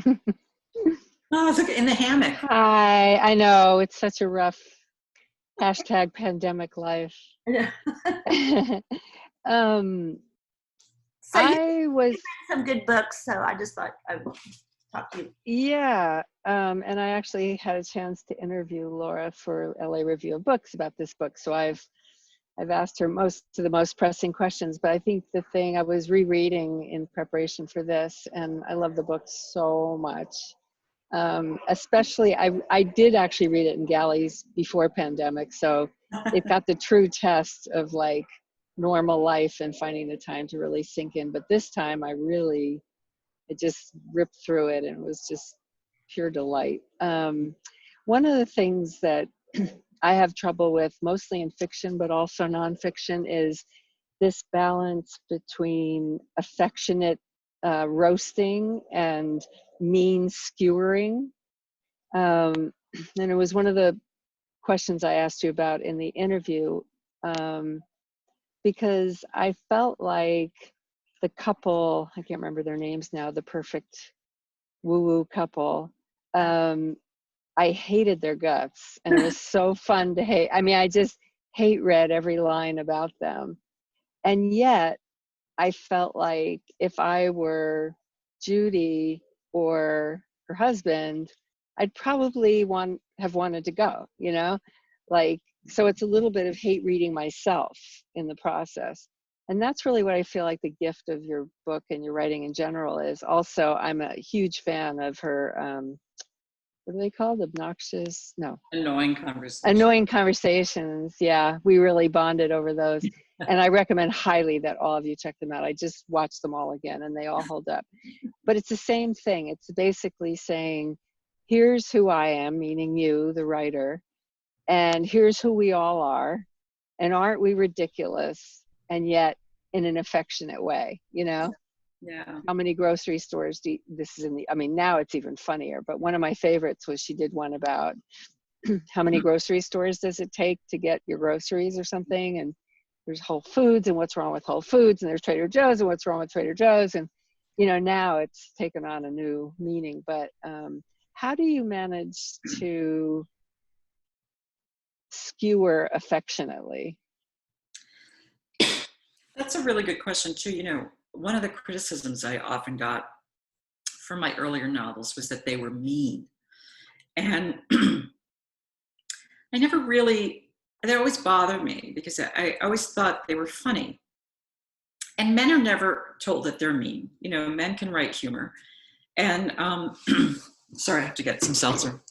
Oh, it's like in the hammock.
Hi, I know it's such a rough #pandemic life.
So
I was
read some good books, so I just thought I would talk to you.
Yeah, and I actually had a chance to interview Laura for LA Review of Books about this book. So I've asked her most of the most pressing questions, but I think the thing I was rereading in preparation for this, and I love the book so much. Especially, I did actually read it in galleys before pandemic, so it got the true test of like normal life and finding the time to really sink in. But this time it just ripped through it and it was just pure delight. One of the things that I have trouble with, mostly in fiction, but also nonfiction, is this balance between affectionate roasting and mean skewering. And it was one of the questions I asked you about in the interview, because I felt like the couple, I can't remember their names now, the perfect woo-woo couple, I hated their guts, and it was so fun to hate. I mean, I just read every line about them. And yet I felt like if I were Judy or her husband, I'd probably have wanted to go, like, so it's a little bit of hate reading myself in the process. And that's really what I feel like the gift of your book and your writing in general is. Also, I'm a huge fan of her, what are they called? Annoying conversations. Yeah, we really bonded over those. And I recommend highly that all of you check them out. I just watched them all again and they all hold up. But it's the same thing. It's basically saying, here's who I am, meaning you, the writer, and here's who we all are. And aren't we ridiculous? And yet in an affectionate way, you know?
Yeah.
How many grocery stores this is in the, I mean, now it's even funnier, but one of my favorites was she did one about how many grocery stores does it take to get your groceries or something? And there's Whole Foods and what's wrong with Whole Foods, and there's Trader Joe's and what's wrong with Trader Joe's. And, you know, now it's taken on a new meaning, but how do you manage to skewer affectionately?
That's a really good question too. You know, one of the criticisms I often got from my earlier novels was that they were mean. And I never really, they always bothered me because I always thought they were funny. And men are never told that they're mean. You know, men can write humor. And sorry, I have to get some seltzer.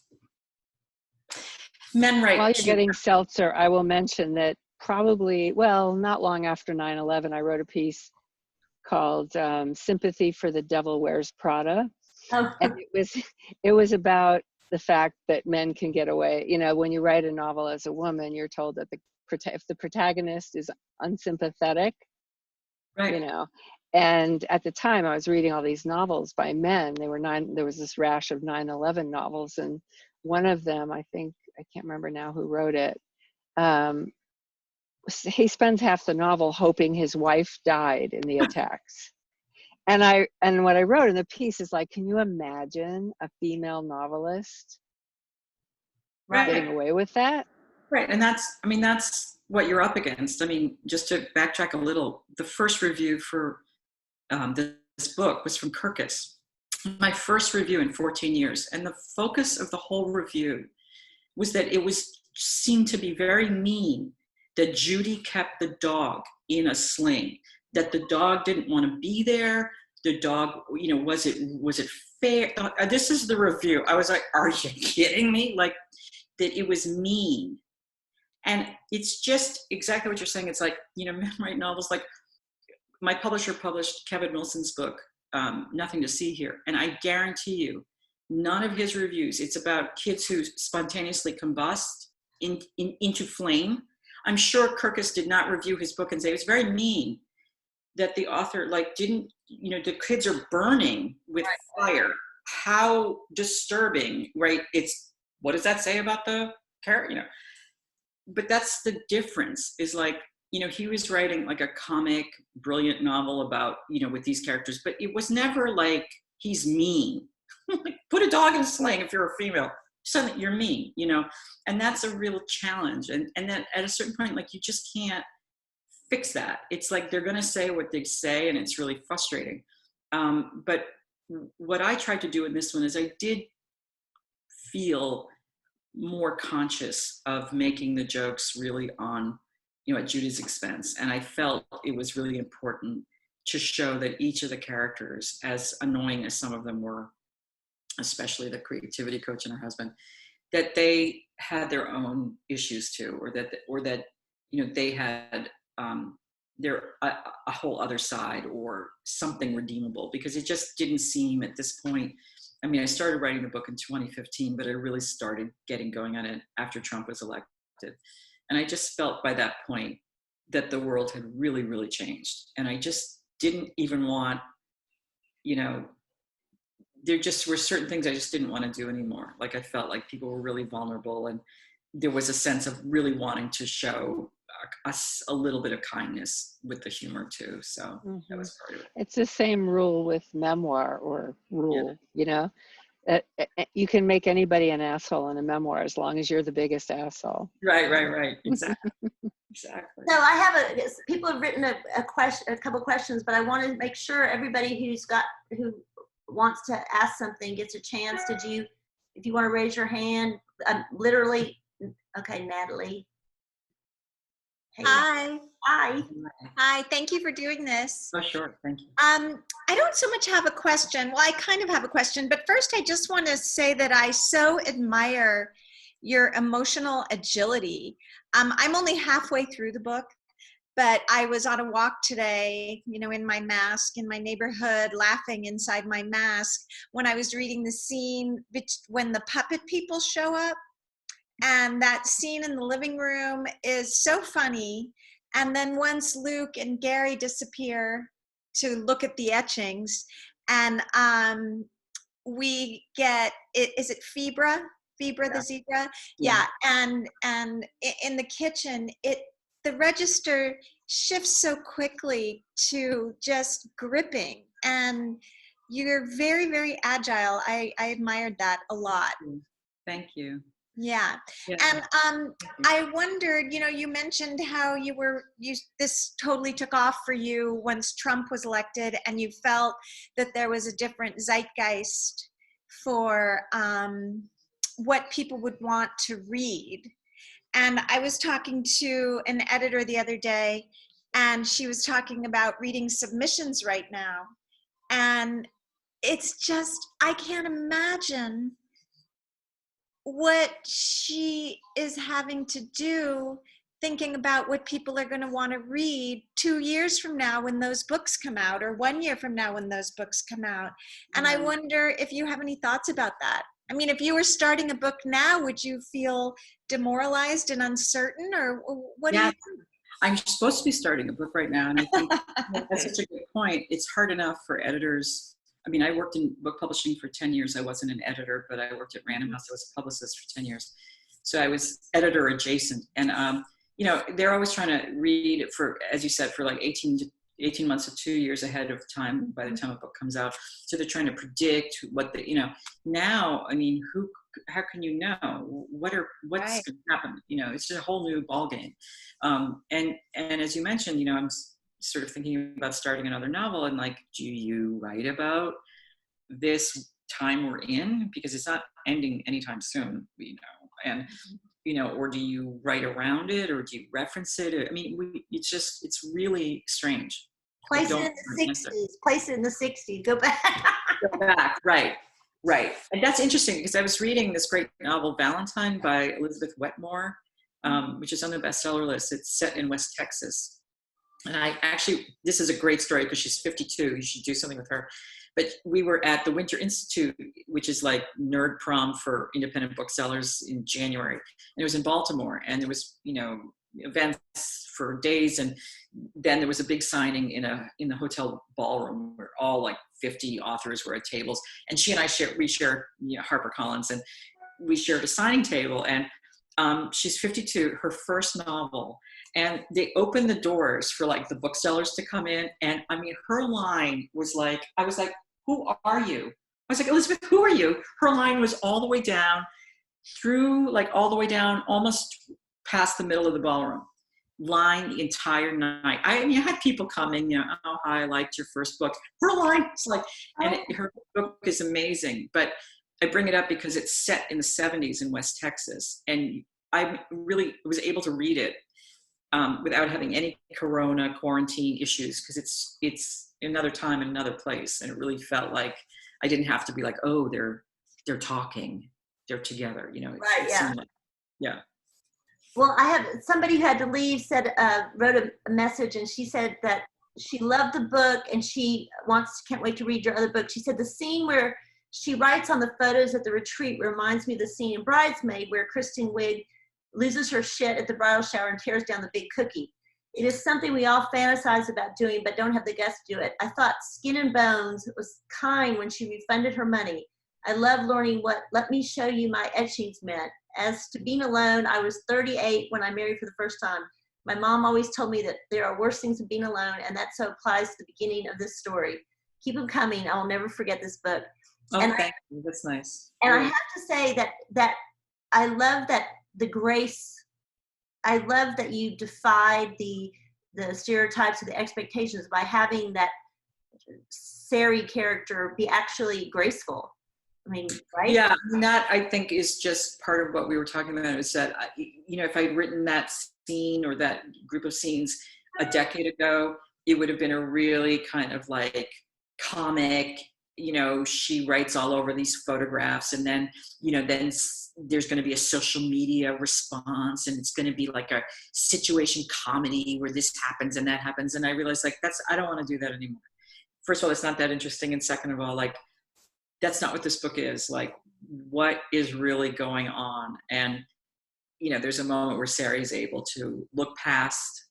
Men write
While you're
humor.
getting seltzer, I will mention that probably, well, not long after 9/11, I wrote a piece called Sympathy for the Devil Wears Prada.
Oh.
And it was about the fact that men can get away. You know, when you write a novel as a woman, you're told that if the protagonist is unsympathetic,
Right.
you know. And at the time, I was reading all these novels by men. There was this rash of 9/11 novels, and one of them, I think, I can't remember now who wrote it. He spends half the novel hoping his wife died in the attacks. And what I wrote in the piece is like, can you imagine a female novelist getting away with that?
Right. And that's what you're up against. I mean, just to backtrack a little, the first review for this book was from Kirkus, my first review in 14 years. And the focus of the whole review was that it seemed to be very mean that Judy kept the dog in a sling, that the dog didn't want to be there. The dog, you know, was it fair? This is the review. I was like, are you kidding me? Like, that it was mean. And it's just exactly what you're saying. It's like, you know, men write novels. Like, my publisher published Kevin Wilson's book, Nothing to See Here. And I guarantee you, none of his reviews, it's about kids who spontaneously combust into flame. I'm sure Kirkus did not review his book and say it was very mean that the author, like, didn't, you know, the kids are burning with fire. How disturbing, right? It's, what does that say about the character, you know? But that's the difference, is like, you know, he was writing like a comic, brilliant novel about, you know, with these characters, but it was never like, he's mean. Like, put a dog in a sling if you're a female. Suddenly you're mean, you know? And that's a real challenge. And then at a certain point, like, you just can't fix that. It's like, they're gonna say what they say, and it's really frustrating. But what I tried to do in this one is I did feel more conscious of making the jokes really on, you know, at Judy's expense. And I felt it was really important to show that each of the characters, as annoying as some of them were, especially the creativity coach and her husband, that they had their own issues too, or that you know, they had a whole other side or something redeemable, because it just didn't seem at this point. I mean, I started writing the book in 2015, but I really started getting going on it after Trump was elected. And I just felt by that point that the world had really, really changed. And I just didn't even want, you know, there just were certain things I just didn't want to do anymore. Like, I felt like people were really vulnerable, and there was a sense of really wanting to show us a little bit of kindness with the humor too. So that was part of it.
It's the same rule with memoir or rule, you know, you can make anybody an asshole in a memoir as long as you're the biggest asshole.
Right. Exactly. Exactly.
So I have people have written a couple questions, but I want to make sure everybody who wants to ask something gets a chance. If you want to raise your hand, literally, okay, Natalie. Hey.
Hi, thank you for doing this.
Oh, sure, thank you.
I don't so much have a question. Well, I kind of have a question, but first I just want to say that I so admire your emotional agility. I'm only halfway through the book, but I was on a walk today, you know, in my mask in my neighborhood, laughing inside my mask when I was reading the scene when the puppet people show up. And that scene in the living room is so funny And then once Luke and Gary disappear to look at the etchings, and we get, is it Fibra the zebra? Yeah. And in the kitchen, the register shifts so quickly to just gripping, and you're very, very agile. I admired that a lot.
Thank you.
Yeah. And I wondered, you mentioned how this totally took off for you once Trump was elected, and you felt that there was a different zeitgeist for what people would want to read. And I was talking to an editor the other day, and she was talking about reading submissions right now. And it's just, I can't imagine what she is having to do thinking about what people are going to want to read 2 years from now when those books come out, or 1 year from now when those books come out. And I wonder if you have any thoughts about that. I mean, if you were starting a book now, would you feel demoralized and uncertain, or what do you think?
I'm supposed to be starting a book right now, and I think that's such a good point. It's hard enough for editors. I mean, I worked in book publishing for 10 years. I wasn't an editor, but I worked at Random House. I was a publicist for 10 years. So I was editor adjacent. And, they're always trying to read it for, as you said, for like 18 months to 2 years ahead of time by the time a book comes out. So they're trying to predict what now, I mean, how can you know what's going to happen? It's just a whole new ballgame. And as you mentioned, I'm sort of thinking about starting another novel, and like, do you write about this time we're in? Because it's not ending anytime soon, and, or do you write around it, or do you reference it? I mean, it's really strange.
Place it in the 60s. Go back.
Go back, right. And that's interesting, because I was reading this great novel, Valentine, by Elizabeth Wetmore, which is on the bestseller list. It's set in West Texas. And this is a great story because she's 52. You should do something with her. But we were at the Winter Institute, which is like nerd prom for independent booksellers, in January. And it was in Baltimore. And there was, events for days. And then there was a big signing in the hotel ballroom where all like 50 authors were at tables. And she and I shared HarperCollins, and we shared a signing table. And she's 52, her first novel. And they opened the doors for like the booksellers to come in. And I mean, her line was like, I was like, who are you? I was like, Elizabeth, who are you? Her line was all the way down almost past the middle of the ballroom, line the entire night. I had people coming, oh, hi, I liked your first book. Her line was like, and her book is amazing. But I bring it up because it's set in the 70s in West Texas. And I really was able to read it without having any corona quarantine issues, because it's another time and another place, and it really felt like I didn't have to be like, oh, they're talking, they're together, yeah.
Well, I have somebody who had to leave wrote a message, and she said that she loved the book and she can't wait to read your other book. She said the scene where she writes on the photos at the retreat reminds me of the scene in Bridesmaid where Kristen Wiig loses her shit at the bridal shower and tears down the big cookie. It is something we all fantasize about doing, but don't have the guts to do it. I thought Skin and Bones was kind when she refunded her money. I love learning what "let me show you my etchings" meant. As to being alone, I was 38 when I married for the first time. My mom always told me that there are worse things than being alone, and that so applies to the beginning of this story. Keep them coming. I will never forget this book.
Oh, thank you. That's nice.
And I have to say that I love that the grace. I love that you defied the stereotypes of the expectations by having that Sari character be actually graceful. I mean, right?
Yeah, and that I think is just part of what we were talking about, is that, if I'd written that scene or that group of scenes a decade ago, it would have been a really kind of like comic, she writes all over these photographs, and then, then there's going to be a social media response, and it's going to be like a situation comedy where this happens and that happens. And I realized I don't want to do that anymore. First of all, it's not that interesting. And second of all, that's not what this book is. Like, what is really going on? And, there's a moment where Sari is able to look past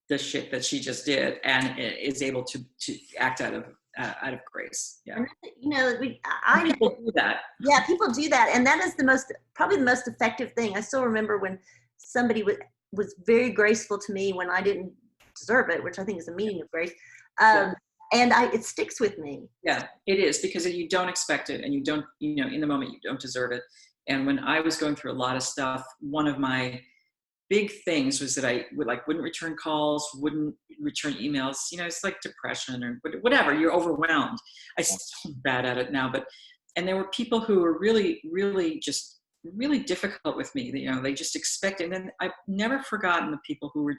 the shit that she just did and is able to act out of grace. Yeah.
You know, I
people do that.
Yeah, people do that. And that is probably the most effective thing. I still remember when somebody was very graceful to me when I didn't deserve it, which I think is the meaning of grace. And it sticks with me.
Yeah, it is, because you don't expect it, and you don't, in the moment you don't deserve it. And when I was going through a lot of stuff, one of my big things was that I wouldn't return calls, wouldn't return emails. It's like depression or whatever. You're overwhelmed. I'm still bad at it now, and there were people who were really, really just really difficult with me. They just expected. And then I've never forgotten the people who were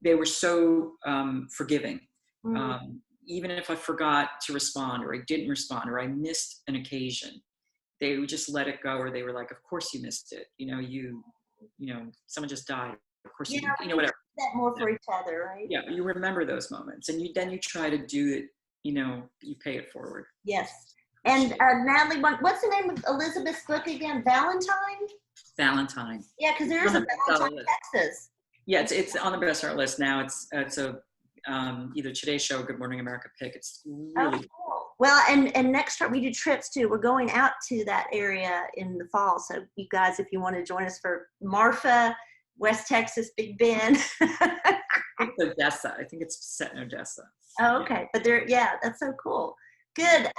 they were so forgiving. Even if I forgot to respond, or I didn't respond, or I missed an occasion, they would just let it go, or they were like, of course you missed it. Someone just died. Of course, whatever.
That more for each other, right?
Yeah, you remember those moments, and then you try to do it. You pay it forward.
Yes. And Natalie, what's the name of Elizabeth's book again? Valentine. Yeah, because there is a Valentine, Texas.
Yeah, it's on the bestseller list now. It's a either Today Show or Good Morning America pick. It's really
cool. Well, and next time we do trips too. We're going out to that area in the fall. So you guys, if you want to join us for Marfa, West Texas, Big Bend.
It's Odessa. I think it's set in Odessa.
Oh, okay. But that's so cool. Good.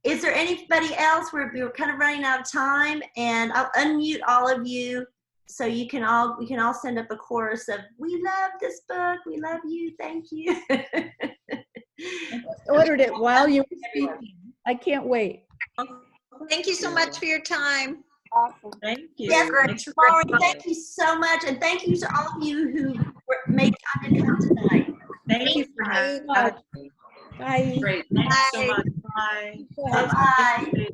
Is there anybody else? We're kind of running out of time, and I'll unmute all of you. So we can all send up a chorus of "We love this book. We love you. Thank you."
I ordered it while you were speaking. I can't wait.
Thank you so much for your time.
Awesome.
Thank you.
Yes, Lauren, thank you so much, and thank you to all of you who made time to come tonight.
Thank you for having me.
Bye.
Great. Thanks so much. Bye.
Bye.